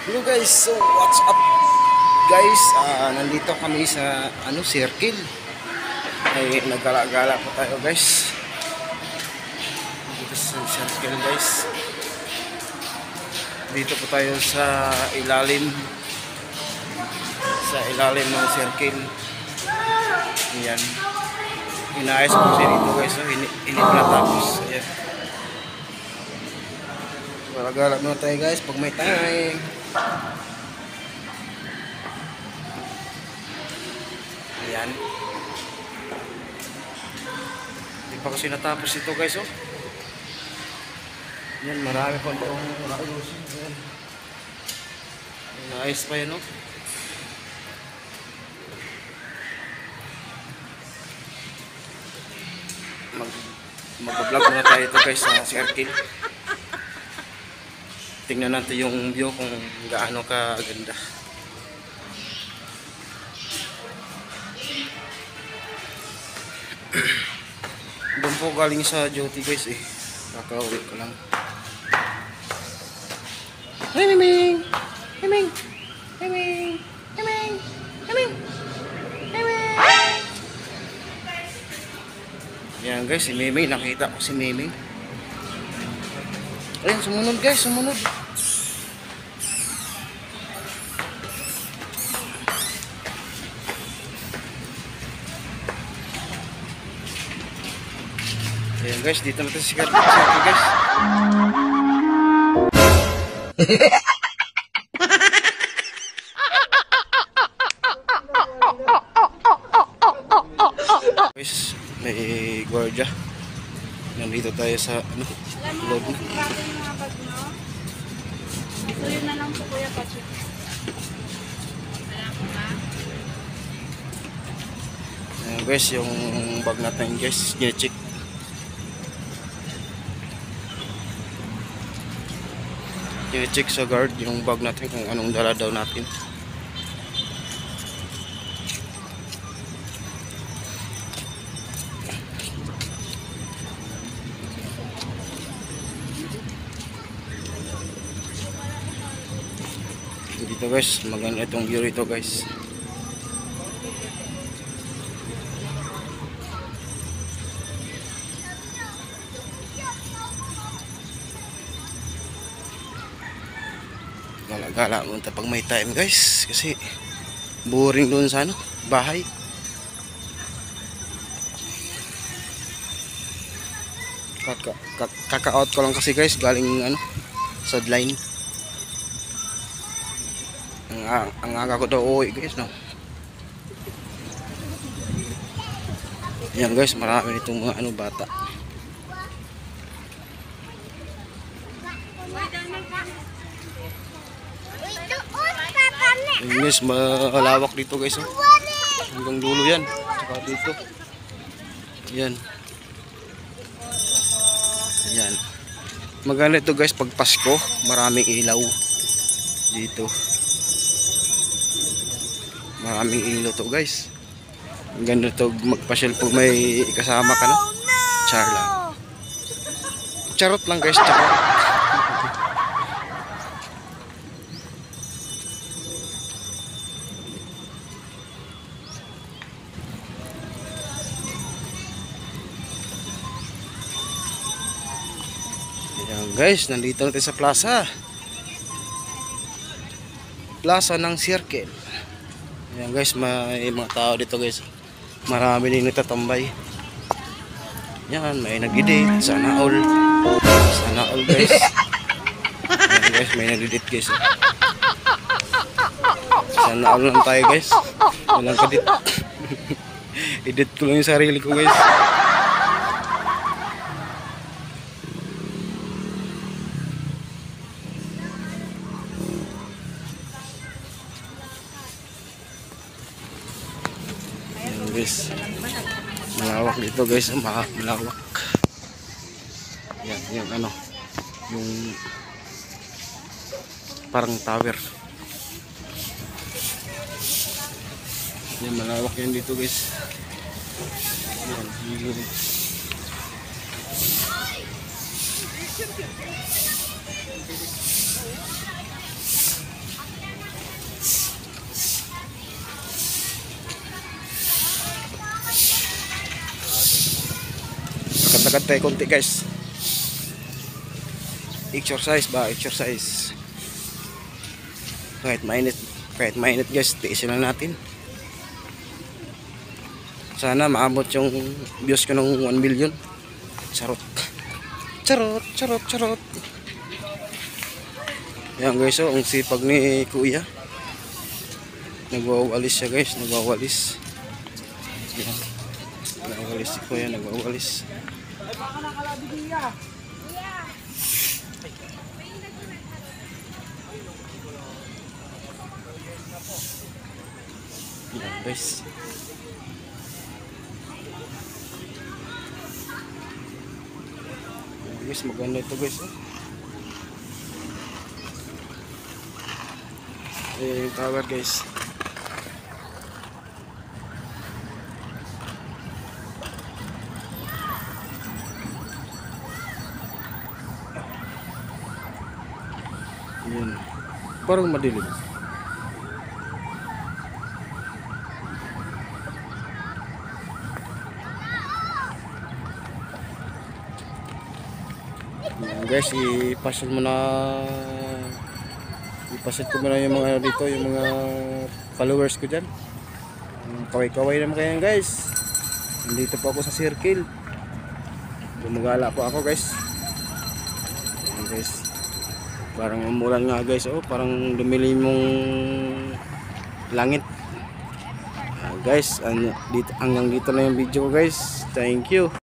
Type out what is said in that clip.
Hello guys, so what's up guys? Nandito kami sa circle. Ay nagala-gala po tayo guys. Dito sa circle guys. Dito po tayo sa ilalim ng circle. Ayan. Inaayos po siya dito guys. So, hindi pa natapos. Ayan. Gala-gala muna tayo guys pag may time. Ayan. Hindi pa kasi natapos ito guys, oh. Ayan, marami pa itong nakayusin. Ayan. Naayos pa yan, oh. Mag-vlog muna tayo ito guys sa circle. Tingnan natin yung view kung gaano ka ganda. Doon po galing sa duty guys eh. Kakauwi ko lang. Hey Miming! Miming! Miming! Miming! Miming! Miming! Yan guys, si Miming. Nakita ko si Miming. Ayun, sumunod guys, sumunod. Ayan guys, dito natin si Carlos guys. Guys, may gwardiya. Nandito tayo sa loob. So yun na lang po kuya Patrick. Ayan guys, yung bag natin guys, gine-check. Gine-check sa guard yung bag natin kung anong dala daw natin. Dito guys, maganda itong view rito guys. Gala-gala muna pag may time guys, kasi boring doon sa bahay. Kaka-out ko lang kasi guys, galing sideline. Ang aga ko daw uwi guys, no. Yan guys, marami nitong mga bata. Yan guys, malawak dito guys, oh. Hanggang dulo yan. Saka dito. Yan. Yan. Maganda ito guys pag Pasko, maraming ilaw dito. Maraming ilaw to guys. Ang ganda to magpasyal pag may kasama ka, no? Char lang. Charot lang guys, charot. Ayan guys, nandito natin sa plaza. Plaza ng Circle. Ayan guys, may mga tao dito guys. Marami din nagtatambay. Yan, may nag-date. Sana all. Sana all guys. Ayan guys, may nag-date guys. Sana all lang tayo guys. Walang kadit. Edit ko lang yung sarili ko guys. Guys, malawak dito guys, malawak. Yan, yung yung parang tower. Yan, malawak yan dito guys. Yan, yung Maglakad tayo konti guys. Exercise ba? Exercise. Kahit mainit guys, tiisin lang natin. Sana maabot yung views ko ng 1 million. Charot. Charot, charot, charot. Yan guys, oh, ang sipag ni Kuya. Nagwawalis siya guys, nagwawalis. Yan. Nagwawalis si Kuya, nagwawalis. Yan guys. Yan guys, maganda ito guys. Oh. Yung tower guys. Yan. Parang madilim. Yan guys, ipasil mo na. Ipasit ko muna yung mga dito, yung mga followers ko dyan. Kaway-kaway naman kayo guys. Nandito po ako sa circle. Gumagala po ako guys. Ayan guys. Parang umulan nga guys. Oh, parang dumilim mong langit. Guys, hanggang dito na yung video ko guys. Thank you.